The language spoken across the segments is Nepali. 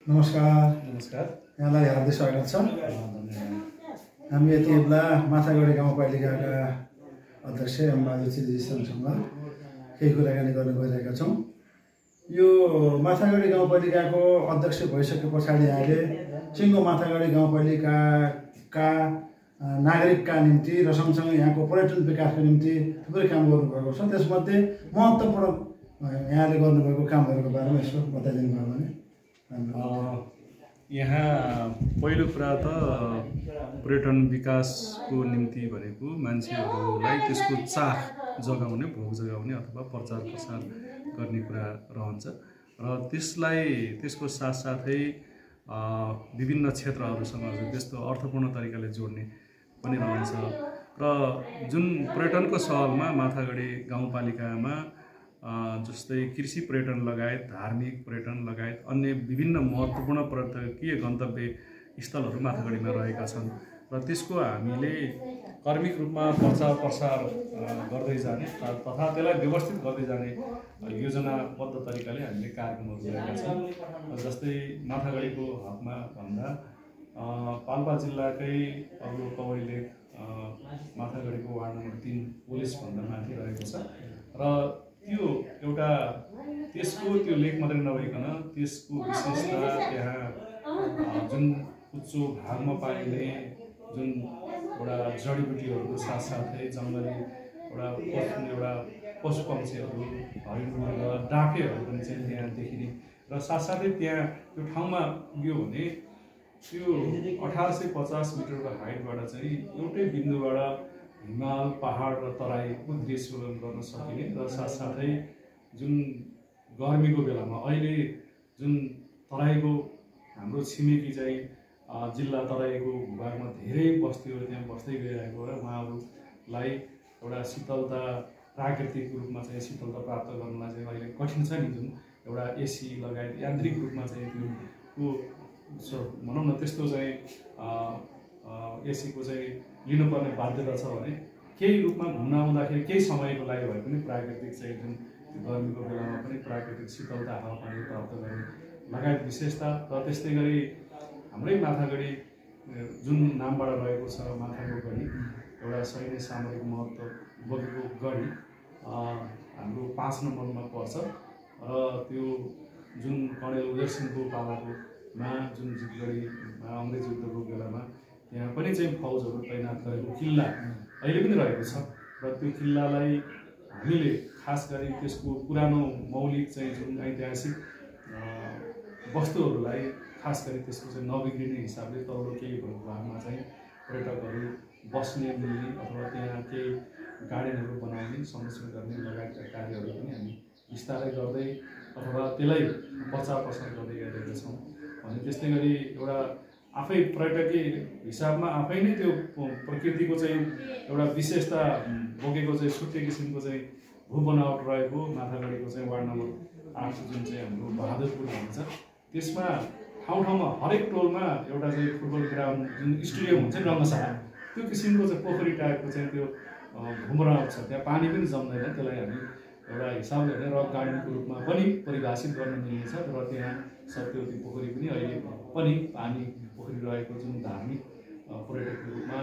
नमस्कार। नमस्कार। यहाँलाई हार्दिक स्वागत छ। हामी यति बेला माथागढी गाउँपालिकाका अध्यक्ष एमबहादुर छेत्रीजीसँग केही कुराकानी गर्न गइरहेका छौँ। यो माथागढी गाउँपालिकाको अध्यक्ष भइसके पछाडि यहाँले चिङ्गो माथागढी गाउँपालिकाका नागरिकका निम्ति र सँगसँगै यहाँको पर्यटन विकासको निम्ति थुप्रै काम गर्नुभएको छ। त्यसमध्ये महत्त्वपूर्ण यहाँले गर्नुभएको कामहरूको बारेमा यसो बताइदिनु भयो भने। यहाँ पहिलो कुरा त पर्यटन विकासको निम्ति भनेको मान्छेहरूलाई त्यसको चाख जगाउने, भोग जगाउने अथवा प्रचार प्रसार गर्ने कुरा रहन्छ र त्यसको साथसाथै विभिन्न क्षेत्रहरूसँग त्यस्तो अर्थपूर्ण तरिकाले जोड्ने पनि रहन्छ र जुन पर्यटनको सवालमा माथागढी गाउँपालिकामा जस्तै कृषि पर्यटन लगायत धार्मिक पर्यटन लगायत अन्य विभिन्न महत्त्वपूर्ण पर्यटकीय गन्तव्य स्थलहरू माथागढीमा रहेका छन् र त्यसको हामीले कर्मिक रूपमा प्रचार प्रसार गर्दै जाने तथा त्यसलाई व्यवस्थित गर्दै जाने योजनाबद्ध तरिकाले हामीले कार्यक्रमहरू गरेका छौँ। जस्तै माथागढीको हकमा भन्दा पाल्पा जिल्लाकै अग्लो कवडी लेक माथागढीको वार्ड नम्बर 3 पुलिसभन्दा माथि रहेको छ र त्यो एउटा त्यसको त्यो लेक मात्रै नभइकन त्यसको विशेषता त्यहाँ जुन उच्च भागमा पाइने जुन एउटा जडीबुटीहरूको साथसाथै जङ्गली एउटा पशु पक्षीहरू हरिण मृग डाँफेहरू पनि चाहिँ त्यहाँ देखिने र साथसाथै त्यहाँ त्यो ठाउँमा पुग्यो भने त्यो 1850 मिटरको हाइटबाट चाहिँ एउटै बिन्दुबाट हिमाल पहाड र तराईको दृश्य गर्न सकिने र साथसाथै जुन गर्मीको बेलामा अहिले जुन तराईको हाम्रो छिमेकी चाहिँ जिल्ला तराईको भूभागमा धेरै बस्तीहरू त्यहाँ बस्दै गइरहेको र उहाँहरूलाई एउटा शीतलता प्राकृतिक रूपमा चाहिँ शीतलता प्राप्त गर्नलाई चाहिँ अहिले कठिन छ नि। जुन एउटा एसी लगायत यान्त्रिक रूपमा चाहिँ त्यो भनौँ न त्यस्तो चाहिँ एसीको चाहिँ लिनुपर्ने बाध्यता छ भने केही रूपमा घुम्न आउँदाखेरि केही समयको लागि भए पनि प्राकृतिक चाहिँ जुन गर्मीको बेलामा पनि प्राकृतिक शीतलता हावापानी प्राप्त गर्ने लगायत विशेषता र त्यस्तै गरी हाम्रै माथागढी जुन नामबाट रहेको छ माथाको गढी एउटा सैन्य सामरिक महत्त्व बोकेको गढी हाम्रो 5 नम्बरमा पर्छ र त्यो जुन कर्णेल उदयसिंहको पालाकोमा जुन गढीमा अङ्ग्रेज युद्धको बेलामा त्यहाँ पनि चाहिँ फौजहरू तैनात गरेको किल्ला अहिले पनि रहेको छ र त्यो किल्लालाई हामीले खास गरी त्यसको पुरानो मौलिक चाहिँ जुन ऐतिहासिक वस्तुहरूलाई खास गरी त्यसको चाहिँ नबिग्रिने हिसाबले तल्लो केही भागमा चाहिँ पर्यटकहरू बस्ने मिल्ने अथवा त्यहाँ केही गार्डनहरू बनाउने संरक्षण गर्ने लगायतका कार्यहरू पनि हामी विस्तारै गर्दै अथवा त्यसलाई प्रचार प्रसार गर्दै गइरहेका छौँ भने त्यस्तै गरी एउटा आफै पर्यटकीय हिसाबमा आफै नै त्यो प्रकृतिको चाहिँ एउटा विशेषता बोकेको चाहिँ छुट्टै किसिमको चाहिँ भू बनावट रहेको माथागढीको चाहिँ वार्ड नम्बर 8 जुन चाहिँ हाम्रो बहादुरपुर भन्छ त्यसमा ठाउँमा हरेक टोलमा एउटा चाहिँ फुटबल ग्राउन्ड जुन स्टेडियम हुन्छ रङ्गशाला त्यो किसिमको चाहिँ पोखरी टाइपको चाहिँ त्यो भू बनावट छ। त्यहाँ पानी पनि जम्दैन, त्यसलाई हामी एउटा हिसाबले भने रक गार्डनको रूपमा पनि परिभाषित गर्न मिल्नेछ र त्यहाँ सत्यवती पोखरी पनि अहिले पनि पानी पोखरी रहेको जुन धार्मिक पर्यटकको रूपमा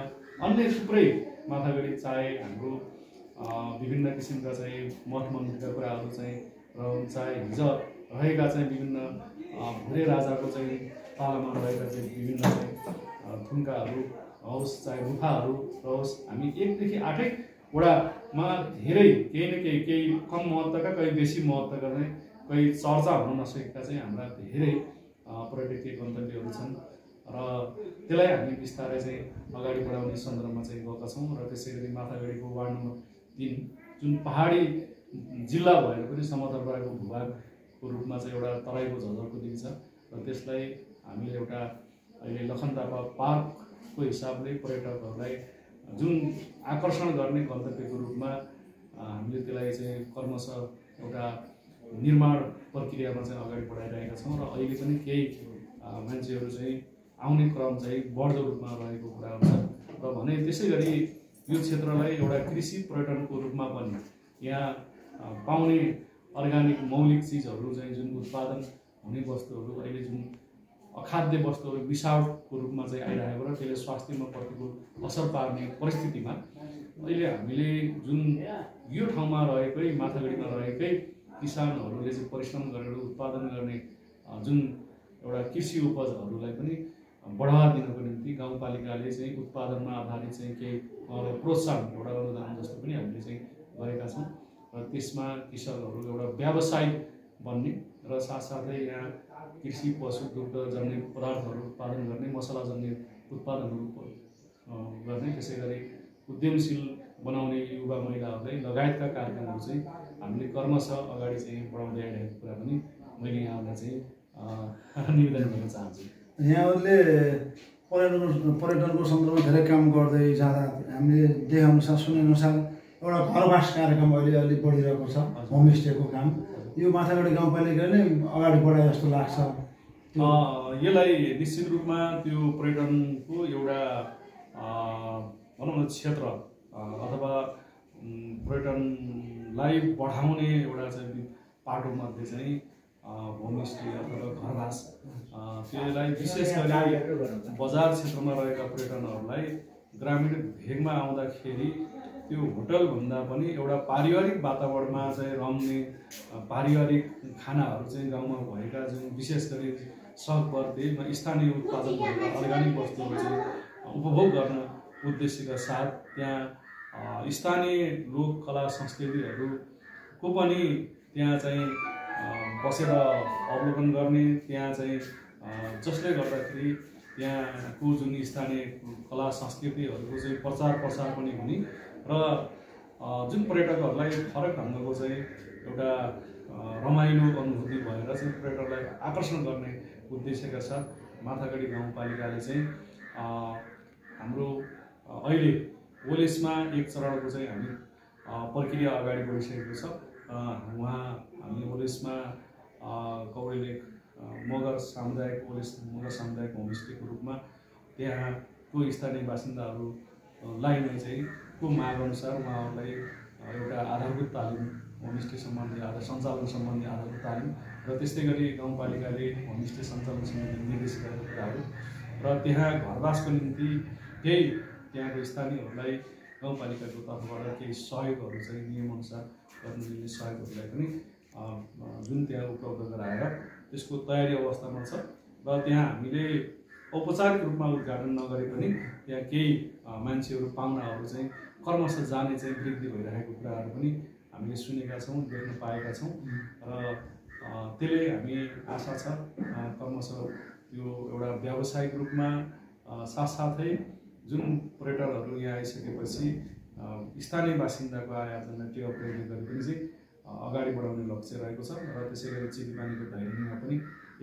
अन्य थुप्रै माथागढी चाहे हाम्रो विभिन्न किसिमका चाहिँ मठ मन्दिरका कुराहरू चाहिँ र चाहे हिजो रहेका चाहिँ विभिन्न भुरे राजाको चाहिँ पालामा रहेका चाहिँ विभिन्न चाहिँ थुम्काहरू होस् चाहे गुफाहरू होस् हामी 1 देखि 8 वडामा धेरै केही न केही कम महत्त्वका केही बेसी महत्त्वका चाहिँ केही चर्चा हुन नसकेका चाहिँ हाम्रा धेरै पर्यटकीय गन्तव्यहरू छन् र त्यसलाई हामी बिस्तारै चाहिँ अगाडि बढाउने सन्दर्भमा चाहिँ गएका छौँ र त्यसै गरी माथागढीको वार्ड नम्बर 3 जुन पहाडी जिल्ला भएर पनि समतल रहेको भूभागको रूपमा चाहिँ एउटा तराईको झलकको दिन्छ र त्यसलाई हामीले एउटा अहिले लखनतापा पार्कको हिसाबले पर्यटकहरूलाई जुन आकर्षण गर्ने गन्तव्यको रूपमा हामीले त्यसलाई चाहिँ क्रमशः एउटा निर्माण प्रक्रियामा चाहिँ अगाडि बढाइरहेका छौँ र अहिले पनि केही मान्छेहरू चाहिँ आउने क्रम चाहिँ बढ्दो रूपमा रहेको कुरा हुन्छ र भने त्यसै गरी यो क्षेत्रलाई एउटा कृषि पर्यटनको रूपमा पनि यहाँ पाउने अर्ग्यानिक मौलिक चिजहरू चाहिँ जुन उत्पादन हुने वस्तुहरू अहिले जुन खाद्य वस्तुहरू विषावटको रूपमा चाहिँ आइरहेको र त्यसले स्वास्थ्यमा प्रतिकूल असर पार्ने परिस्थितिमा अहिले हामीले जुन यो ठाउँमा रहेकै माथागढीमा रहेकै किसानहरूले चाहिँ परिश्रम गरेर उत्पादन गर्ने जुन एउटा कृषि उपजहरूलाई पनि बढावा दिनको निम्ति गाउँपालिकाले चाहिँ उत्पादनमा आधारित चाहिँ केही प्रोत्साहन एउटा अनुदान जस्तो पनि हामीले चाहिँ गरेका छौँ र त्यसमा कृषकहरू एउटा व्यवसायी बन्ने र साथसाथै यहाँ कृषि पशु दुग्धजन्य पदार्थहरू उत्पादन गर्ने मसलाजन्य उत्पादनहरू गर्ने त्यसै गरी उद्यमशील बनाउने युवा महिलाहरूलाई लगायतका कार्यक्रमहरू चाहिँ हामीले क्रमशः अगाडि चाहिँ बढाउँदै आइरहेको कुरा पनि मैले यहाँलाई चाहिँ निवेदन गर्न चाहन्छु। यहाँहरूले पर्यटनको सन्दर्भमा धेरै काम गर्दै जाँदा हामीले देखेअनुसार सुनेअनुसार एउटा घरवास कार्यक्रम अहिले अलिक बढिरहेको छ होमस्टेको काम यो माथागढी गाउँपालिकाले अगाडि बढाए जस्तो लाग्छ। यसलाई निश्चित रूपमा त्यो पर्यटनको एउटा भनौँ न क्षेत्र अथवा पर्यटनलाई बढाउने एउटा चाहिँ पाटोमध्ये चाहिँ होमस्टे अथवा घरवास त्यसलाई विशेष गरी बजार क्षेत्रमा रहेका पर्यटनहरूलाई ग्रामीण भेगमा आउँदाखेरि त्यो होटलभन्दा पनि एउटा पारिवारिक वातावरणमा चाहिँ रम्ने पारिवारिक खानाहरू चाहिँ गाउँमा भएका जुन विशेष गरी सकबर्तीमा स्थानीय उत्पादन भएका अर्ग्यानिक वस्तुहरू चाहिँ उपभोग गर्न उद्देश्यका साथ त्यहाँ स्थानीय लोक कला संस्कृतिहरूको पनि त्यहाँ चाहिँ बसेर अवलोकन गर्ने त्यहाँ चाहिँ जसले गर्दाखेरि त्यहाँको जुन स्थानीय कला संस्कृतिहरूको चाहिँ प्रचार प्रसार पनि हुने र जुन पर्यटकहरूलाई फरक ढङ्गको चाहिँ एउटा रमाइलो अनुभूति भएर चाहिँ पर्यटकलाई आकर्षण गर्ने उद्देश्यका साथ माथागढी गाउँपालिकाले चाहिँ हाम्रो अहिले ओलेसमा एक चरणको चाहिँ हामी प्रक्रिया अगाडि बढिसकेको छ। हामी ओलेसमा कौरेलेक मगर सामुदायिक मगर सामुदायिक होमस्टेको रूपमा त्यहाँको स्थानीय बासिन्दाहरूलाई नै चाहिँ को माग अनुसार उहाँहरूलाई एउटा आधारभूत तालिम होमस्टे सम्बन्धी सञ्चालन सम्बन्धी आधारभूत तालिम र त्यस्तै गरी गाउँपालिकाले होमस्टे सञ्चालन सम्बन्धी निर्देशिकाका कुराहरू र त्यहाँ घरवासको निम्ति केही त्यहाँको स्थानीयहरूलाई गाउँपालिकाको तर्फबाट केही सहयोगहरू चाहिँ नियमअनुसार गर्न मिल्ने सहयोगहरूलाई पनि जुन त्यहाँ उपलब्ध गराएर त्यसको तयारी अवस्थामा छ र त्यहाँ हामीले औपचारिक रूपमा उद्घाटन नगरे पनि त्यहाँ केही मान्छेहरू पाहुनाहरू चाहिँ क्रमशः जाने चाहिँ वृद्धि भइरहेको कुराहरू पनि हामीले सुनेका छौँ देख्न पाएका छौँ र त्यसले हामी आशा छ क्रमशः त्यो एउटा व्यावसायिक रूपमा साथसाथै जुन पर्यटकहरू यहाँ आइसकेपछि स्थानीय बासिन्दाको आय आर्जनलाई टेवा प्रयोग गरी पनि चाहिँ अगाडि बढाउने लक्ष्य रहेको छ र त्यसै गरी चिनीपानीको धैर्यमा पनि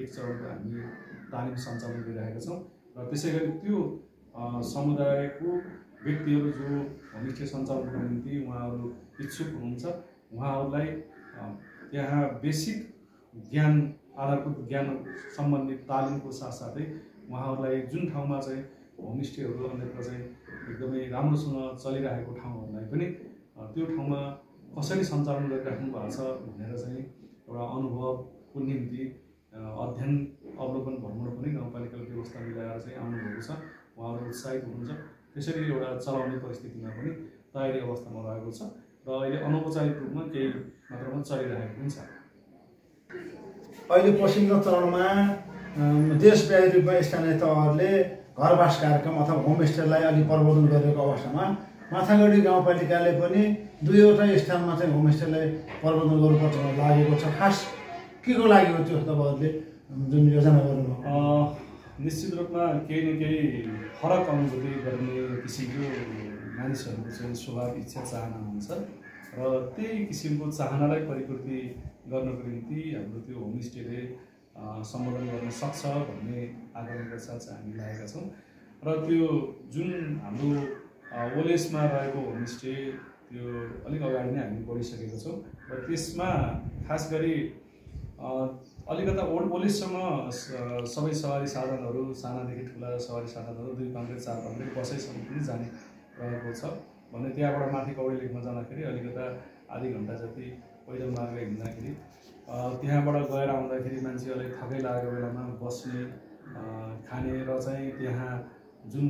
एक चरणको हामी तालिम सञ्चालन गरिरहेका छौँ र त्यसै गरी त्यो समुदायको व्यक्तिहरू जो होमस्टे सञ्चालनको निम्ति उहाँहरू इच्छुक हुनुहुन्छ उहाँहरूलाई त्यहाँ बेसिक ज्ञान आधारभूत ज्ञान सम्बन्धित तालिमको साथसाथै उहाँहरूलाई जुन ठाउँमा चाहिँ होमस्टेहरू अन्यत्र चाहिँ एकदमै राम्रोसँग चलिरहेको ठाउँहरूलाई पनि त्यो ठाउँमा कसरी सञ्चालन गरिराख्नु भएको छ भनेर चाहिँ एउटा अनुभवको निम्ति अध्ययन अवलोकन भ्रमण पनि गाउँपालिकाले व्यवस्था मिलाएर चाहिँ आउनुभएको छ। उहाँहरू उत्साहित हुनुहुन्छ। त्यसरी एउटा चलाउने परिस्थितिमा पनि तयारी अवस्थामा रहेको छ र अहिले अनौपचारिक रूपमा केही मात्रामा चलिरहेको पनि छ। अहिले पछिल्लो चरणमा देशव्यापी रूपमा स्थानीय तहहरूले घरवास कार्यक्रम अथवा होमस्टेलाई अलि प्रवर्धन गरेको अवस्थामा माथागढी गाउँपालिकाले पनि दुईवटा स्थानमा चाहिँ होमस्टेलाई प्रवर्धन गर्नुपर्छ भनेर लागेको छ। खास के को लागि हो त्यो तपाईँहरूले जुन योजना गर्नुभयो? निश्चित रूपमा केही न केही फरक अनुभूति गर्ने किसिमको मानिसहरूको चाहिँ स्वभाव इच्छा चाहना हुन्छ र त्यही किसिमको चाहनालाई परिपूर्ति गर्नको निम्ति हाम्रो त्यो होमस्टेले सम्बोधन गर्न सक्छ भन्ने आग्रहका साथ हामी लागेका छौँ र त्यो जुन हाम्रो ओलेसमा रहेको होमस्टे त्यो अलिक अगाडि नै हामी बढिसकेको छौँ र त्यसमा खास गरी अलिकता ओलेससँग सबै सवारी साधनहरू सानादेखि ठुला सवारी साधनहरू 2 पाङ्ग्रे 4 पाङ्ग्रे बसैसम्म पनि जाने रहेको छ भने त्यहाँबाट माथि कौरेलेकमा जाँदाखेरि अलिकता आधी घन्टा जति पैदल मार्ग हिँड्दाखेरि त्यहाँबाट गएर आउँदाखेरि मान्छेहरूलाई थकै लागेको बेलामा बस्ने खाने र चाहिँ त्यहाँ जुन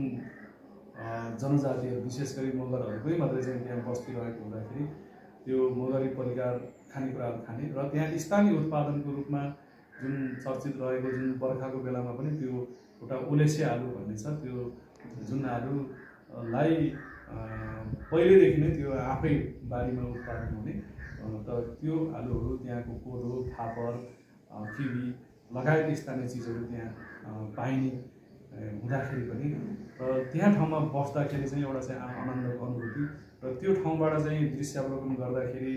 जनजातिहरू विशेष गरी मगरहरूकै मात्रै चाहिँ त्यहाँ बस्ती रहेको हुँदाखेरि त्यो मगरी परिकार खानेकुराहरू खाने र त्यहाँ स्थानीय उत्पादनको रूपमा जुन चर्चित रहेको जुन बर्खाको बेलामा पनि त्यो एउटा ओलेसे आलु भन्ने छ, त्यो जुन आलुलाई पहिलेदेखि नै त्यो आफै बारीमा उत्पादन हुने तर त्यो आलुहरू त्यहाँको कोदो, फापर, किवी लगायत स्थानीय चिजहरू त्यहाँ पाइने हुँदाखेरि पनि र त्यहाँ ठाउँमा बस्दाखेरि चाहिँ एउटा चाहिँ आनन्दको अनुभूति र त्यो ठाउँबाट चाहिँ दृश्यावलोकन गर्दाखेरि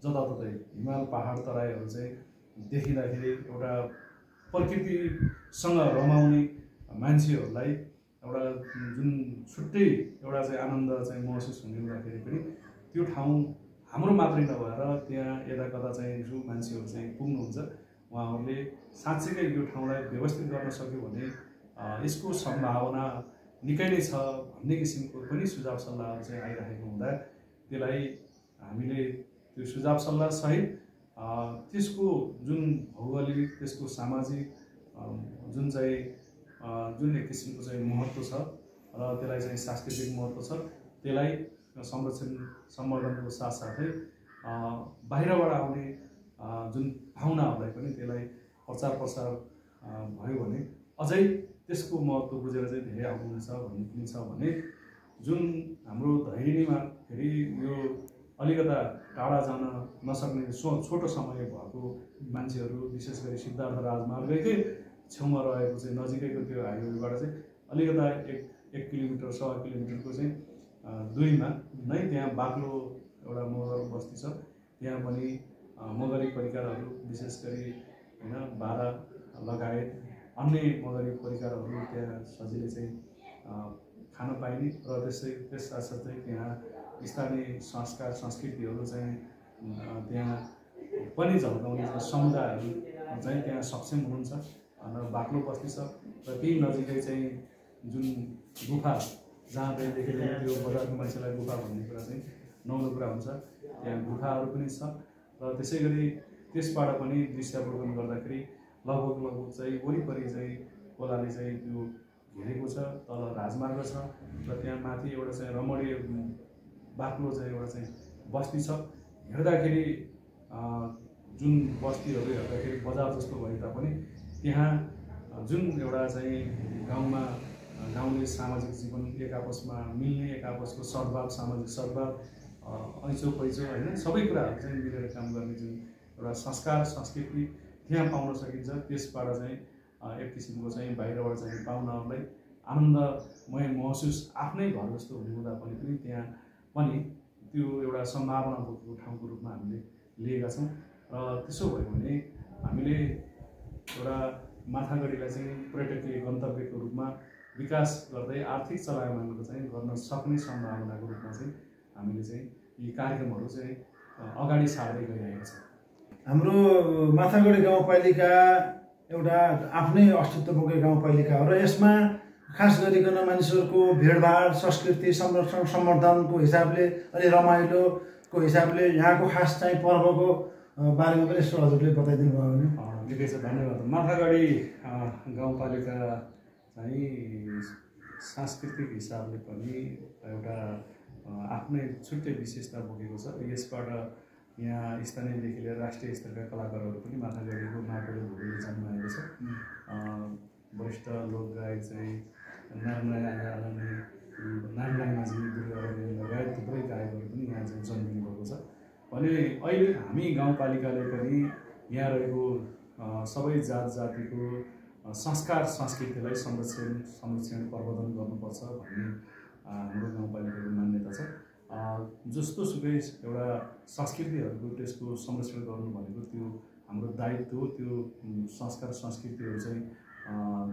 जताततै हिमाल पहाड तराईहरू चाहिँ देखिँदाखेरि एउटा प्रकृतिसँग रमाउने मान्छेहरूलाई एउटा जुन छुट्टै एउटा चाहिँ आनन्द चाहिँ महसुस हुने हुँदाखेरि पनि त्यो ठाउँ हाम्रो मात्रै नभएर त्यहाँ यता कता चाहिँ जो मान्छेहरू चाहिँ पुग्नुहुन्छ उहाँहरूले साँच्चैकै यो ठाउँलाई व्यवस्थित गर्न सक्यो भने यसको सम्भावना निकै नै छ भन्ने किसिमको पनि सुझाव सल्लाहहरू चाहिँ आइरहेको हुँदा त्यसलाई हामीले त्यो सुझाव सल्लाह सहित त्यसको जुन भौगोलिक त्यसको सामाजिक जुन चाहिँ जुन एक किसिमको चाहिँ महत्त्व छ र त्यसलाई चाहिँ सांस्कृतिक महत्त्व छ त्यसलाई संरक्षण सम्वर्धनको साथसाथै बाहिरबाट आउने जुन पाहुनाहरूलाई पनि त्यसलाई प्रचार प्रसार भयो भने अझै त्यसको महत्त्व बुझेर चाहिँ धेरै आउनुहुन्छ भन्ने पनि छ भने जुन हाम्रो धैर्यमा फेरि यो अलिकता टाढा जान नसक्ने छोटो समय भएको मान्छेहरू विशेष गरी सिद्धार्थ राजमार्गकै छेउमा रहेको चाहिँ नजिकैको त्यो हाइवेबाट चाहिँ अलिकता एक किलोमिटर 1.5 किलोमिटरको चाहिँ दूरीमा नै त्यहाँ बाक्लो एउटा मगर बस्ती छ। त्यहाँ पनि मगरी परिकारहरू विशेष गरी होइन बारा लगायत अन्य मगरी परिकारहरू त्यहाँ सजिलै चाहिँ खान पाइने र त्यस साथसाथै त्यहाँ स्थानीय संस्कार संस्कृतिहरू चाहिँ त्यहाँ पनि झल्काउने समुदायहरू चाहिँ त्यहाँ सक्षम हुनुहुन्छ र बाक्लो बस्ती छ र त्यही नजिकै चाहिँ जुन गुफा जहाँ त्यहाँदेखि त्यो बजारको मान्छेलाई गुफा भन्ने कुरा चाहिँ नौलो कुरा हुन्छ, त्यहाँ गुफाहरू पनि छ र त्यसै गरी त्यसबाट पनि दृश्यावलोकन गर्दाखेरि लगभग चाहिँ वरिपरि चाहिँ खोलाले चाहिँ त्यो घेरेको छ, तल राजमार्ग छ र त्यहाँ माथि एउटा चाहिँ रमणीय बाक्लो चाहिँ एउटा चाहिँ बस्ती छ। हेर्दाखेरि जुन बस्तीहरू हेर्दाखेरि बजार जस्तो भए तापनि त्यहाँ जुन एउटा चाहिँ गाउँमा गाउँले सामाजिक जीवन एक आपसमा मिल्ने, एक आपसको सद्भाव, सामाजिक सद्भाव, ऐचो पैचो होइन सबै कुराहरू चाहिँ मिलेर काम गर्ने जुन एउटा संस्कार संस्कृति त्यहाँ पाउन सकिन्छ। त्यसबाट चाहिँ एक किसिमको चाहिँ बाहिरबाट चाहिँ पाहुनाहरूलाई आनन्दमय महसुस आफ्नै घर जस्तो हुने हुँदा पनि त्यहाँ पनि त्यो एउटा सम्भावना बोकेको ठाउँको रूपमा हामीले लिएका छौँ र त्यसो भयो भने हामीले एउटा माथागढीलाई चाहिँ पर्यटकीय गन्तव्यको रूपमा विकास गर्दै आर्थिक चलायमानको चाहिँ गर्न सक्ने सम्भावनाको रूपमा चाहिँ हामीले चाहिँ यी कार्यक्रमहरू चाहिँ अगाडि सार्दै गइरहेका छौँ। हाम्रो माथागढी गाउँपालिका एउटा आफ्नै अस्तित्व बोकेको गाउँपालिका हो र यसमा खास गरिकन मानिसहरूको भिडभाड, संस्कृति संरक्षण सम्वर्धनको हिसाबले अनि रमाइलोको हिसाबले यहाँको खास चाहिँ पर्वको बारेमा पनि यसो हजुरले बताइदिनु भयो भने। निकै छ, धन्यवाद। माथागढी गाउँपालिका चाहिँ सांस्कृतिक हिसाबले पनि एउटा आफ्नै छुट्टै विशेषता बोकेको छ। यसबाट यहाँ स्थानीयदेखि लिएर राष्ट्रिय स्तरका कलाकारहरू पनि माथागढीको माटोले भूगोलले जन्माएको छ। वरिष्ठ लोकगायक चाहिँ नारायण माझी, दुर्गा लगायत थुप्रै गायकहरू पनि यहाँ चाहिँ जन्मिनु भएको छ भने अहिले हामी गाउँपालिकाले पनि यहाँ रहेको सबै जात जातिको संस्कार संस्कृतिलाई संरक्षण प्रवर्धन गर्नुपर्छ भन्ने हाम्रो गाउँपालिकाको मान्यता छ। जस्तो सुकै एउटा संस्कृतिहरूको त्यसको संरक्षण गर्नु भनेको त्यो हाम्रो दायित्व हो। त्यो संस्कार संस्कृतिहरू चाहिँ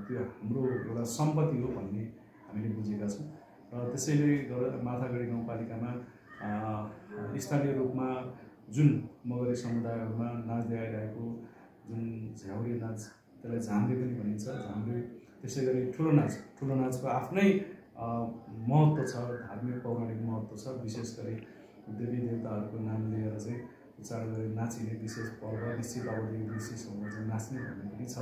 त्यो हाम्रो एउटा सम्पत्ति हो भन्ने हामीले बुझेका छौँ र त्यसैले गर्दा माथागढी गाउँपालिकामा स्थानीय रूपमा जुन मगरी समुदायहरूमा नाच्दै आइरहेको जुन झ्याउरे नाच, त्यसलाई झाम्रे पनि भनिन्छ, झाम्रे, त्यसै गरी ठुलो नाचको आफ्नै महत्त्व छ, धार्मिक पौराणिक महत्त्व छ। विशेष गरी देवी देवताहरूको नाम लिएर चाहिँ उच्चारण गरी नाचिने विशेष पर्व, निश्चित अवधि विशेष हुँदा चाहिँ नाच्ने भन्ने पनि छ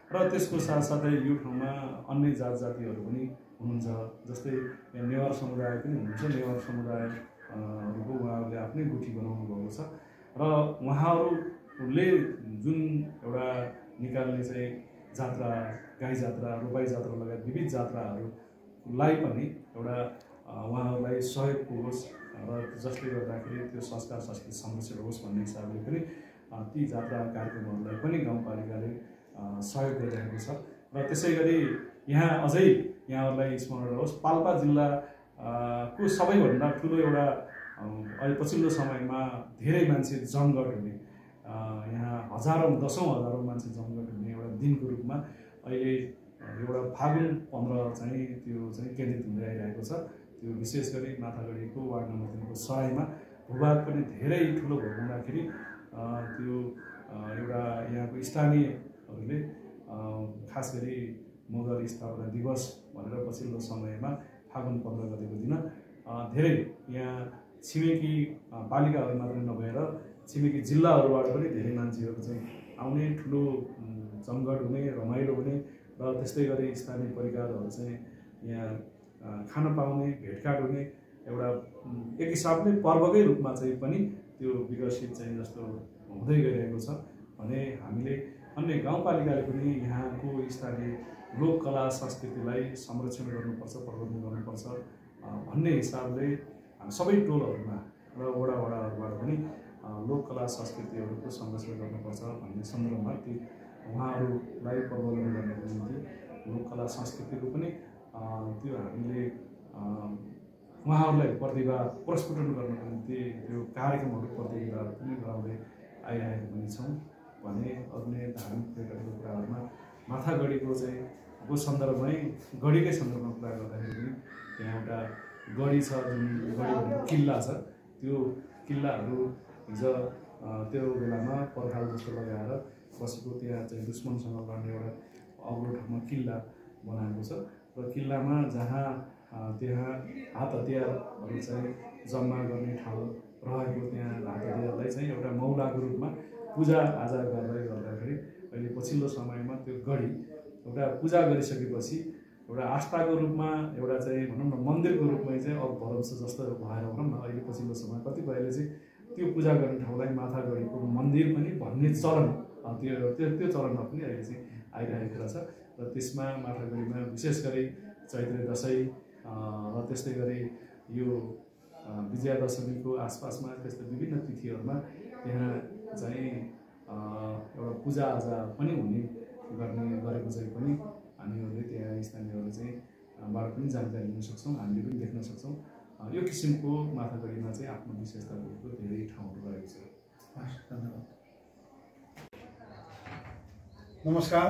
र त्यसको साथसाथै यो ठाउँमा अन्य जात जातिहरू पनि हुनुहुन्छ। जस्तै नेवार समुदाय पनि हुनुहुन्छ। नेवार समुदायहरूको उहाँहरूले आफ्नै गुठी बनाउनु भएको छ र उहाँहरूले जुन एउटा निकाल्ने चाहिँ जात्रा, गाई जात्रा, रोपाई जात्रा लगायत विविध जात्राहरूलाई पनि एउटा उहाँहरूलाई सहयोग पुगोस् र जसले गर्दाखेरि त्यो संस्कार संस्कृति संरक्षण होस् भन्ने हिसाबले पनि ती जात्रा कार्यक्रमहरूलाई पनि गाउँपालिकाले सहयोग गरिरहेको छ। र त्यसै गरी यहाँ अझै यहाँहरूलाई स्मरण रहोस्, पाल्पा जिल्लाको सबैभन्दा ठुलो एउटा अहिले पछिल्लो समयमा धेरै मान्छे जमघट हुने, यहाँ हजारौँ दसौँ हजारौँ मान्छे जमघट हुने एउटा दिनको रूपमा अहिले एउटा फागुन 15 चाहिँ त्यो चाहिँ केन्द्रित हुँदै आइरहेको छ। त्यो विशेष गरी माथागढीको वार्ड नम्बर 3 को सराईमा भूभाग पनि धेरै ठुलो भएको हुँदाखेरि त्यो एउटा यहाँको स्थानीयहरूले खास गरी मुगल स्थापना दिवस भनेर पछिल्लो समयमा फागुन 15 गतेको दिन धेरै यहाँ छिमेकी पालिकाहरू मात्रै नभएर छिमेकी जिल्लाहरूबाट पनि धेरै मान्छेहरू चाहिँ आउने, ठुलो जमघट हुने, रमाइलो हुने र त्यस्तै गरी स्थानीय परिकारहरू चाहिँ यहाँ खान पाउने, भेटघाट हुने एउटा एक हिसाबले पर्वकै रूपमा चाहिँ पनि त्यो विकसित चाहिँ जस्तो हुँदै गइरहेको छ भने हामीले अन्य गाउँपालिकाले पनि यहाँको स्थानीय लोक कला संस्कृतिलाई संरक्षण गर्नुपर्छ, प्रवर्धन गर्नुपर्छ भन्ने हिसाबले सबै टोलहरूमा र वडाहरूबाट पनि लोक कला संस्कृतिहरूको संरक्षण गर्नुपर्छ भन्ने सन्दर्भमा ती उहाँहरूलाई प्रवर्धन गर्नको निम्ति लोक कला संस्कृतिको पनि त्यो हामीले उहाँहरूलाई प्रतिभा प्रस्फुटन गर्नको निम्ति त्यो कार्यक्रमहरू प्रतियोगिताहरू पनि गराउँदै आइरहेको पनि छौँ भने अन्य धार्मिक पर्यटकको कुराहरूमा माथागढीको चाहिँ को सन्दर्भमै गढीकै सन्दर्भमा कुरा गर्दाखेरि पनि त्यहाँ एउटा गढी छ, जुन गढी भनेको किल्ला छ। त्यो किल्लाहरू हिजो त्यो बेलामा पर्खाल जस्तो लगाएर बसेको त्यहाँ चाहिँ दुश्मनसँग लड्ने एउटा अग्लो ठाउँमा किल्ला बनाएको छ र किल्लामा जहाँ त्यहाँ हात हतियारहरू चाहिँ जम्मा गर्ने ठाउँ रहेको त्यहाँ हात हतियारलाई चाहिँ एउटा मौलाको रूपमा पूजा आजा गर्दाखेरि अहिले पछिल्लो समयमा त्यो गढी एउटा पूजा गरिसकेपछि एउटा आस्थाको रूपमा एउटा चाहिँ भनौँ न मन्दिरको रूपमा चाहिँ अब भरौछ जस्तो भएर भनौँ न अहिले पछिल्लो समय कतिपयले चाहिँ त्यो पूजा गर्ने ठाउँलाई माथागढीको मन्दिर पनि भन्ने चलन त्यो चलनमा पनि अहिले चाहिँ आइरहेको रहेछ र त्यसमा माथागढीमा विशेष गरी चैत्रे दसैँ र त्यस्तै गरी यो विजया दशमीको आसपासमा त्यस्तो विभिन्न तिथिहरूमा त्यहाँ चाहिँ एउटा पूजाआजा पनि हुने गरेको चाहिँ पनि हामीहरूले त्यहाँ स्थानीयहरूले चाहिँ बाट पनि जानकारी लिन सक्छौँ, हामीले पनि देख्न सक्छौँ। यो किसिमको माथागढीमा चाहिँ आफ्नो विशेषता भएको धेरै ठाउँहरू रहेको छ। धन्यवाद। नमस्कार।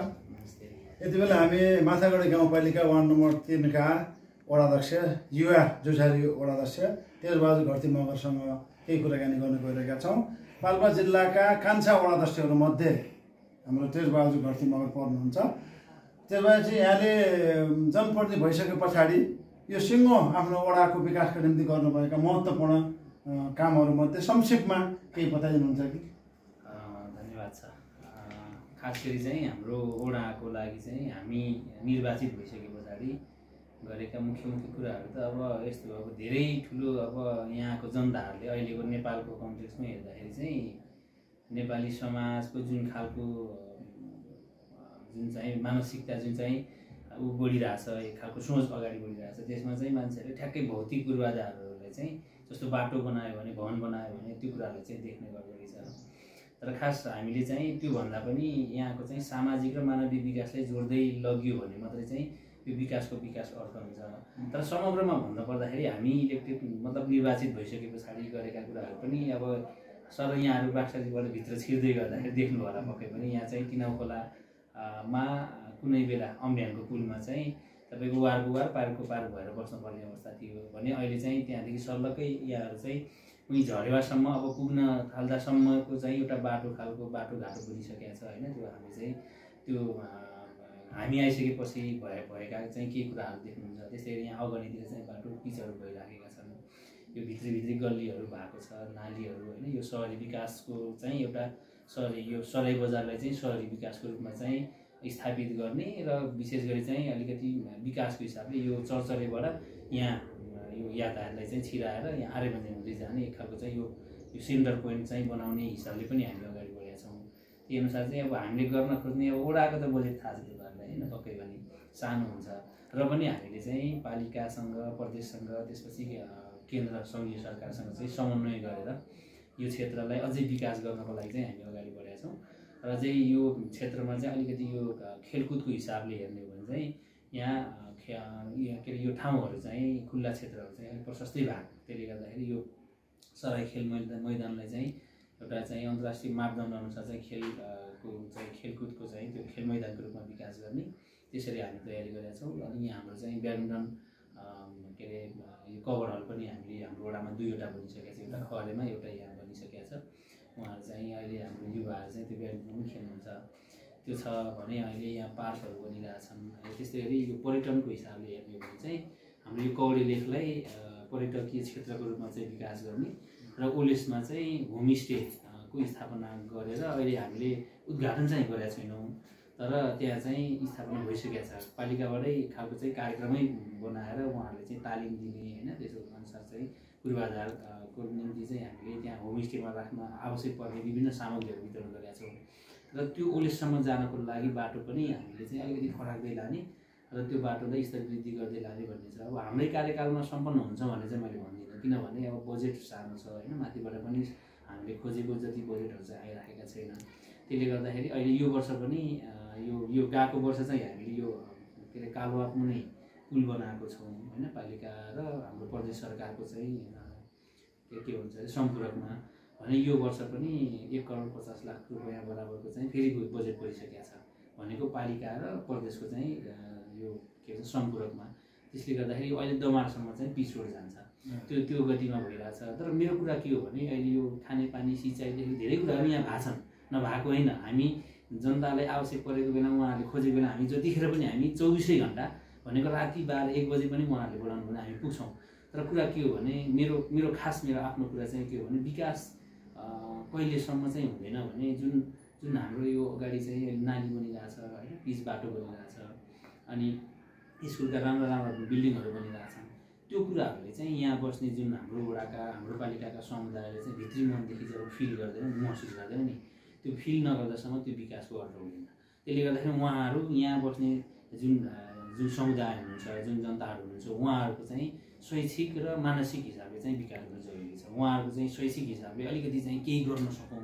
यति बेला हामी माथागढी गाउँपालिका वार्ड नम्बर 3 का वडाध्यक्ष युवा जोसारी वडाध्यक्ष तेजबहादुर घरती मगरसँग केही कुराकानी गर्न गइरहेका छौँ। पाल्पा जिल्लाका कान्छा वडाध्यक्षहरू मध्ये हाम्रो तेजबहादुर घरती मगर पर्नुहुन्छ। त्यसपछि यहाँले जनप्रतिनिधि भइसके पछाडि यो सिङ्गो आफ्नो वडाको विकासको निम्ति गर्नुभएका महत्त्वपूर्ण कामहरूमध्ये संक्षेपमा केही बताइदिनुहुन्छ कि? धन्यवाद छ। खास गरी चाहिँ हाम्रो वडाको लागि चाहिँ हामी निर्वाचित भइसके पछाडि गरेका मुख्य कुराहरू त अब यस्तो अब धेरै ठुलो अब यहाँको जनताहरूले अहिलेको नेपालको कन्टेक्स्टमा हेर्दाखेरि चाहिँ नेपाली समाजको जुन खालको जुन चाहिँ मानसिकता जुन चाहिँ ऊ बढिरहेछ, एक खालको सोच अगाडि बढिरहेछ, त्यसमा चाहिँ मान्छेहरूले ठ्याक्कै भौतिक पूर्वाधारहरूलाई चाहिँ जस्तो बाटो बनायो भने, भवन बनायो भने त्यो कुराहरूलाई चाहिँ देख्ने गर्दो रहेछ। तर खास हामीले चाहिँ त्योभन्दा पनि यहाँको चाहिँ सामाजिक र मानवीय विकासलाई जोड्दै लगियो भने मात्रै चाहिँ यो विकासको विकास अर्थ हुन्छ। तर समग्रमा भन्नुपर्दाखेरि हामी इलेक्टेड मतलब निर्वाचित भइसके पछाडि गरेका कुराहरू पनि अब सर यहाँहरू बाक्साजीबाट भित्र छिर्दै गर्दाखेरि देख्नु होला पक्कै पनि यहाँ चाहिँ किनाउ खोलामा कुनै बेला अम्ब्याङको पुलमा चाहिँ तपाईँको वारको वार पारको पार भएर बस्नुपर्ने अवस्था थियो भने अहिले चाहिँ त्यहाँदेखि सल्लकै यहाँहरू चाहिँ उही झरेवासम्म अब पुग्न थाल्दासम्मको चाहिँ एउटा बाटो खालको बाटोघाटो बनिसकेको छ होइन। त्यो हामी चाहिँ त्यो हामी आइसकेपछि भएका चाहिँ के कुराहरू देख्नुहुन्छ। त्यस्तै यहाँ अगाडितिर चाहिँ बाटो पिचहरू भइराखेका छन्, यो भित्री गल्लीहरू भएको छ, नालीहरू होइन। यो सहरी विकासको चाहिँ एउटा सहरी यो सराई बजारलाई चाहिँ सहरी विकासको रूपमा चाहिँ स्थापित गर्ने र विशेष गरी चाहिँ अलिकति विकासको हिसाबले यो चर्चरेबाट यहाँ यो यातायातलाई चाहिँ छिराएर यहाँ आर्यबन्दी हुँदै जाने एक खालको चाहिँ यो सेन्टर पोइन्ट चाहिँ बनाउने हिसाबले पनि हामी अगाडि बढेका छौँ। त्यही अनुसार चाहिँ अब हामीले गर्न खोज्ने अब वडाको त बजेट थाहा छ तपाईँहरूलाई होइन, पक्कै पनि सानो हुन्छ र पनि हामीले चाहिँ पालिकासँग प्रदेशसँग त्यसपछि केन्द्र सङ्घीय सरकारसँग चाहिँ समन्वय गरेर यो क्षेत्रलाई अझै विकास गर्नको लागि चाहिँ हामी अगाडि बढेका छौँ। र चाहिँ यो क्षेत्रमा चाहिँ अलिकति यो खेलकुदको हिसाबले हेर्ने हो भने चाहिँ यहाँ के अरे यो ठाउँहरू चाहिँ खुल्ला क्षेत्रहरू चाहिँ अलिक प्रशस्तै भएको, त्यसले गर्दाखेरि यो सराई खेल मैदानलाई चाहिँ एउटा चाहिँ अन्तर्राष्ट्रिय मापदण्ड अनुसार चाहिँ खेलकुदको चाहिँ त्यो खेल मैदानको रूपमा विकास गर्ने त्यसरी हामी तयारी गरेका छौँ। अनि यहाँ हाम्रो चाहिँ ब्याडमिन्टन के अरे यो कभर हल पनि हामीले हाम्रो वडामा 2वटा बनिसकेको छ, एउटा खहरेमा एउटा यहाँ बनिसकेको छ। उहाँहरू चाहिँ अहिले हाम्रो युवाहरू चाहिँ त्यो ब्याडमिन्टन पनि खेल्नुहुन्छ। त्यो छ भने अहिले यहाँ पार्कहरू बनिरहेछन्। त्यस्तै गरी यो पर्यटनको हिसाबले हेर्ने हो भने चाहिँ हाम्रो यो कौडे लेकलाई पर्यटकीय क्षेत्रको रूपमा चाहिँ विकास गर्ने र ओलेसमा चाहिँ होमस्टेको स्थापना गरेर अहिले हामीले उद्घाटन चाहिँ गरेका छैनौँ, तर त्यहाँ चाहिँ स्थापना भइसकेको छ। पालिकाबाटै खालको चाहिँ कार्यक्रमै बनाएर उहाँहरूले चाहिँ तालिम दिने होइन, त्यसको अनुसार चाहिँ पूर्वाधारको निम्ति चाहिँ हामीले त्यहाँ होमस्टेमा राख्न आवश्यक पर्ने विभिन्न सामग्रीहरू वितरण गरेका छौँ। र त्यो ओलेससम्म जानको लागि बाटो पनि हामीले चाहिँ अलिकति फराक्दै लाने र त्यो बाटोलाई स्तरवृद्धि गर्दै लाने भन्ने छ। अब हाम्रै कार्यकालमा सम्पन्न हुन्छ भने चाहिँ मैले भन्दिनँ, किनभने अब बजेट सानो छ होइन, माथिबाट पनि हामीले खोजेको जति बजेटहरू चाहिँ आइराखेका छैन। त्यसले गर्दाखेरि अहिले यो वर्ष पनि यो गएको वर्ष चाहिँ हामीले यो के अरे कालुवा मुनि पुल बनाएको छौँ होइन, पालिका र हाम्रो प्रदेश सरकारको चाहिँ के भन्छ सम्पूरकमा भने यो वर्ष पनि 1,50,00,000 रुपियाँ बराबरको चाहिँ फेरि बजेट भइसकेको छ भनेको पालिका र प्रदेशको चाहिँ यो के भन्छ सम्पूरकमा। त्यसले गर्दाखेरि अहिले दमारसम्म चाहिँ पिच रोड जान्छ, त्यो गतिमा भइरहेछ। तर मेरो कुरा के हो भने अहिले यो खानेपानी सिँचाइदेखि धेरै कुराहरू यहाँ भएको छन्, नभएको होइन। हामी जनतालाई आवश्यक परेको बेला उहाँहरूले खोजेको बेला हामी जतिखेर पनि हामी 24 घन्टा भनेको राति 12-1 बजे पनि उहाँहरूले बोलाउनु भने हामी पुग्छौँ। तर कुरा के हो भने मेरो आफ्नो कुरा चाहिँ के हो भने विकास कहिलेसम्म चाहिँ हुँदैन भने जुन हाम्रो यो अगाडि चाहिँ नाली बनिरहेछ होइन, पिच बाटो बनिरहेछ, अनि स्कुलका राम्रा बिल्डिङहरू बनिरहेछन्, त्यो कुराहरूले चाहिँ यहाँ बस्ने जुन हाम्रो वडाका हाम्रो पालिकाका समुदायले चाहिँ भित्री मनदेखि जब फिल गर्दैन, महसुस गर्दैन नि, त्यो फिल नगर्दासम्म त्यो विकासको अर्थ हुँदैन। त्यसले गर्दाखेरि उहाँहरू यहाँ बस्ने जुन समुदाय हुनुहुन्छ, जुन जनताहरू हुनुहुन्छ, उहाँहरूको चाहिँ शैक्षिक र मानसिक हिसाबले चाहिँ विकास हुनु जरुरी छ। उहाँहरूको चाहिँ शैक्षिक हिसाबले अलिकति चाहिँ केही गर्न सकौँ।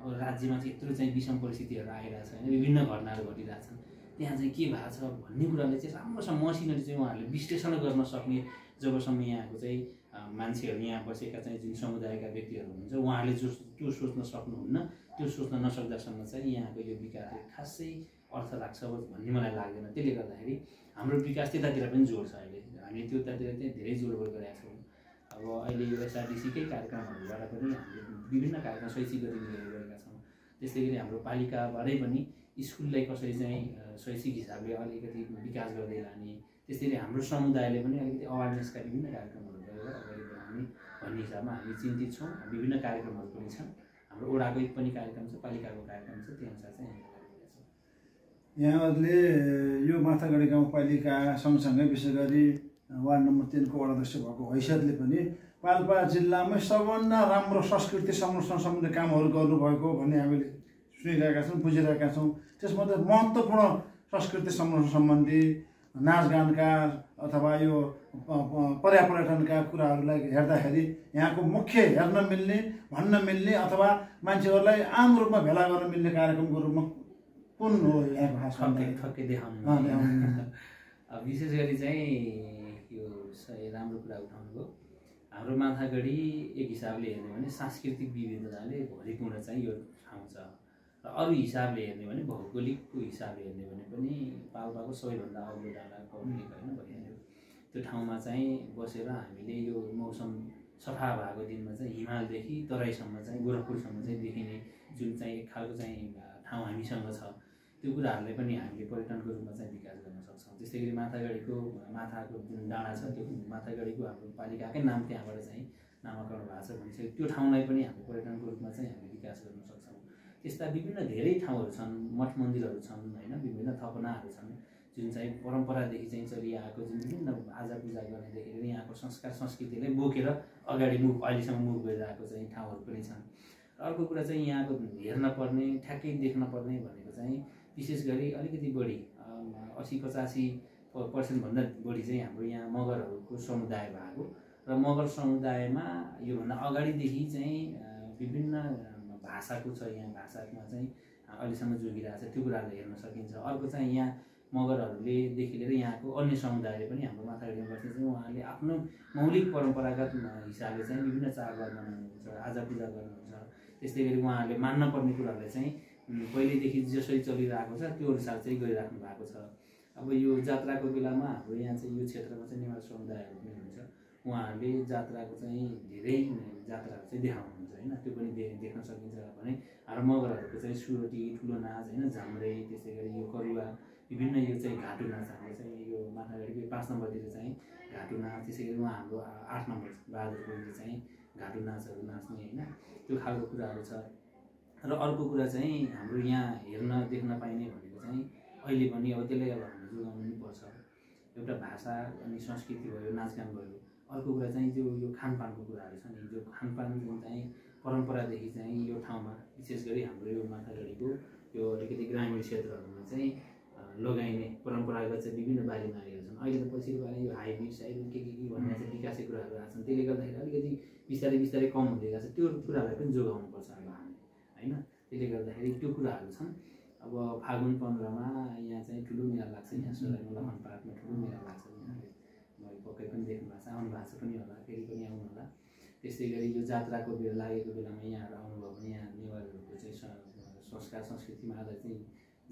अब राज्यमा चाहिँ यत्रो चाहिँ विषम परिस्थितिहरू आइरहेछ होइन, विभिन्न घटनाहरू घटिरहेछन्, त्यहाँ चाहिँ के भएको छ भन्ने कुराले चाहिँ राम्रोसँग मसिनरी चाहिँ उहाँहरूले विश्लेषण गर्न सक्ने जबसम्म यहाँको चाहिँ मान्छेहरू यहाँ बसेका चाहिँ जुन समुदायका व्यक्तिहरू हुनुहुन्छ उहाँहरूले त्यो सोच्न सक्नुहुन्न, त्यो सोच्न नसक्दासम्म चाहिँ यहाँको यो विकासले खासै अर्थ लाग्छ भन्ने मलाई लाग्दैन। त्यसले गर्दाखेरि हाम्रो विकास त्यतातिर पनि जोड छ। अहिले हामीले त्यतातिर चाहिँ धेरै जोडबोड गरेका छौँ। अब अहिले यो एसआरटिसीकै कार्यक्रमहरूबाट पनि हामीले विभिन्न कार्यक्रम शैक्षिक गतिविधिहरू गरेका छौँ। त्यस्तै गरी हाम्रो पालिकाबाटै पनि स्कुललाई कसरी चाहिँ शैक्षिक हिसाबले अलिकति विकास गर्दै लाने, त्यसरी हाम्रो समुदायले पनि अलिकति अवेरनेसका विभिन्न कार्यक्रमहरू गरेर अगाडि बढाउने भन्ने हिसाबमा हामी चिन्तित छौँ। विभिन्न कार्यक्रमहरू पनि छन्, हाम्रो वडाको पनि कार्यक्रम छ, पालिकाको कार्यक्रम छ, त्यही अनुसार चाहिँ हामी अगाडि बढेका छौँ। यहाँहरूले यो माथागढी गाउँपालिका सँगसँगै विशेष गरी वार्ड नम्बर 3 को वडाध्यक्ष भएको हैसियतले पनि पाल्पा जिल्लामै सबभन्दा राम्रो संस्कृति संरक्षण सम्बन्धी कामहरू गर्नुभएको भन्ने हामीले सुनिरहेका छौँ, बुझिरहेका छौँ। त्यसमध्ये महत्त्वपूर्ण संस्कृति संरक्षण सम्बन्धी नाचगानका अथवा यो पर्यटनका कुराहरूलाई हेर्दाखेरि यहाँको मुख्य हेर्न मिल्ने, भन्न मिल्ने अथवा मान्छेहरूलाई आम रूपमा भेला गर्न मिल्ने कार्यक्रमको रूपमा कुन हो यहाँको खास ठक्कै देखाउनु? विशेष गरी चाहिँ यो राम्रो कुरा उठाउनुभयो। हाम्रो माथागढी एक हिसाबले हेर्ने भने सांस्कृतिक विविधताले भरिपूर्ण चाहिँ यो ठाउँ छ, र अरू हिसाबले हेर्ने भने भौगोलिकको हिसाबले हेर्ने भने पनि पाल्पाको सबैभन्दा अग्लो डाँडा कौलिक होइन भइहाल्यो। त्यो ठाउँमा चाहिँ बसेर हामीले यो मौसम सफा भएको दिनमा चाहिँ हिमालदेखि तराईसम्म चाहिँ गोरखपुरसम्म चाहिँ देखिने जुन चाहिँ एक खालको चाहिँ ठाउँ हामीसँग छ, त्यो कुराहरूलाई पनि हामीले पर्यटनको रूपमा चाहिँ विकास गर्न सक्छौँ। त्यस्तै गरी माथाको जुन डाँडा छ, त्यो माथागढीको हाम्रो पालिकाकै नाम त्यहाँबाट चाहिँ नामाकरण भएको छ भनिसक्यो, त्यो ठाउँलाई पनि हामीले पर्यटनको रूपमा चाहिँ हामीले विकास गर्न सक्छौँ। त्यस्ता विभिन्न धेरै ठाउँहरू छन्, मठ मन्दिरहरू छन् होइन, विभिन्न थपनाहरू छन् जुन चाहिँ परम्परादेखि चाहिँ चलिआएको, जुन विभिन्न आजा पूजा गर्नेदेखि लिएर यहाँको संस्कार संस्कृतिले बोकेर अगाडि अहिलेसम्म मुभ गरिरहेको चाहिँ ठाउँहरू पनि छन्। अर्को कुरा चाहिँ यहाँको हेर्न पर्ने, ठ्याक्कै देख्न पर्ने भनेको चाहिँ विशेष गरी अलिकति बढी 80-85% भन्दा बढी चाहिँ हाम्रो यहाँ मगरहरूको समुदाय भएको र मगर समुदायमा योभन्दा अगाडिदेखि चाहिँ विभिन्न भाषाको छ, यहाँ भाषामा चाहिँ अहिलेसम्म जोगिरहेको छ, त्यो कुराहरूले हेर्न सकिन्छ। अर्को चाहिँ यहाँ मगरहरूलेदेखि लिएर यहाँको अन्य समुदायले पनि हाम्रो माथागढीमा बस्ने चाहिँ उहाँहरूले आफ्नो मौलिक परम्परागत हिसाबले चाहिँ विभिन्न चाडबाड मनाउनुहुन्छ, आजा पूजा गर्नुहुन्छ। त्यस्तै गरी उहाँहरूले मान्नुपर्ने कुराहरूलाई चाहिँ पहिल्यैदेखि जसरी चलिरहेको छ त्यो अनुसार चाहिँ गरिराख्नु भएको छ। अब यो जात्राको बेलामा हाम्रो यहाँ चाहिँ यो क्षेत्रमा चाहिँ नेवार समुदायहरू पनि हुन्छ, उहाँहरूले जात्राको चाहिँ धेरै जात्राहरू चाहिँ देखाउनुहुन्छ होइन, त्यो पनि देख्न सकिन्छ भने। हाम्रो मगरहरूको चाहिँ सुरोटी, ठुलो नाच होइन, झाम्रे, त्यस्तै गरी यो करुवा, विभिन्न यो चाहिँ घाटु नाच, हाम्रो चाहिँ यो माथागढीको 5 नम्बरतिर चाहिँ घाटु नाच, त्यसै गरी उहाँहाम्रो 8 नम्बर बहादुरपुरले चाहिँ घाटु नाचहरू नाच्ने होइन, त्यो खालको कुराहरू छ। र अर्को कुरा चाहिँ हाम्रो यहाँ हेर्न देख्न पाइने भनेको चाहिँ अहिले पनि अब त्यसले अब हामीले जोगाउनु पनि पर्छ। एउटा भाषा अनि संस्कृति भयो, नाचगान भयो। अर्को कुरा चाहिँ यो खानपानको कुराहरू छ नि, जो खानपान जुन चाहिँ परम्परादेखि चाहिँ यो ठाउँमा विशेष गरी हाम्रो यो माथागढीको यो अलिकति ग्रामीण क्षेत्रहरूमा चाहिँ लगाइने परम्परागत चाहिँ विभिन्न बाली नालीहरू छन्। अहिले त पछिल्लो पालि यो हाइब्रिड साइब्रिड के भन्ने चाहिँ विकासे कुराहरू आएको छन्, त्यसले गर्दाखेरि अलिकति बिस्तारै बिस्तारै कम हुँदै गएको छ। त्यो कुराहरूलाई पनि जोगाउनुपर्छ अब हामीले होइन, त्यसले गर्दाखेरि त्यो कुराहरू छन्। अब फागुन 15मा यहाँ चाहिँ ठुलो मेला लाग्छ, यहाँ सोलाइमा लखन पार्कमा ठुलो मेला लाग्छ, यहाँले मैले पक्कै पनि देख्नु भएको छ, आउनु भएको छ पनि होला, फेरि पनि आउनु होला। त्यस्तै गरी यो जात्राको बेला लागेको बेलामा यहाँहरू आउनुभयो भने यहाँ नेवारहरूको चाहिँ संस्कार संस्कृतिमा आधारित चाहिँ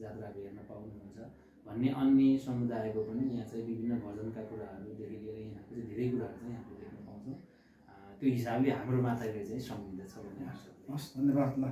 जात्राहरू हेर्न पाउनुहुन्छ भन्ने अन्य समुदायको पनि यहाँ चाहिँ विभिन्न भजनका कुराहरूदेखि लिएर यहाँको चाहिँ धेरै कुराहरू चाहिँ हामीले देख्न पाउँछौँ। त्यो हिसाबले हाम्रो माथागढी चाहिँ समृद्ध छ भन्ने आशा। हस्, धन्यवाद। ल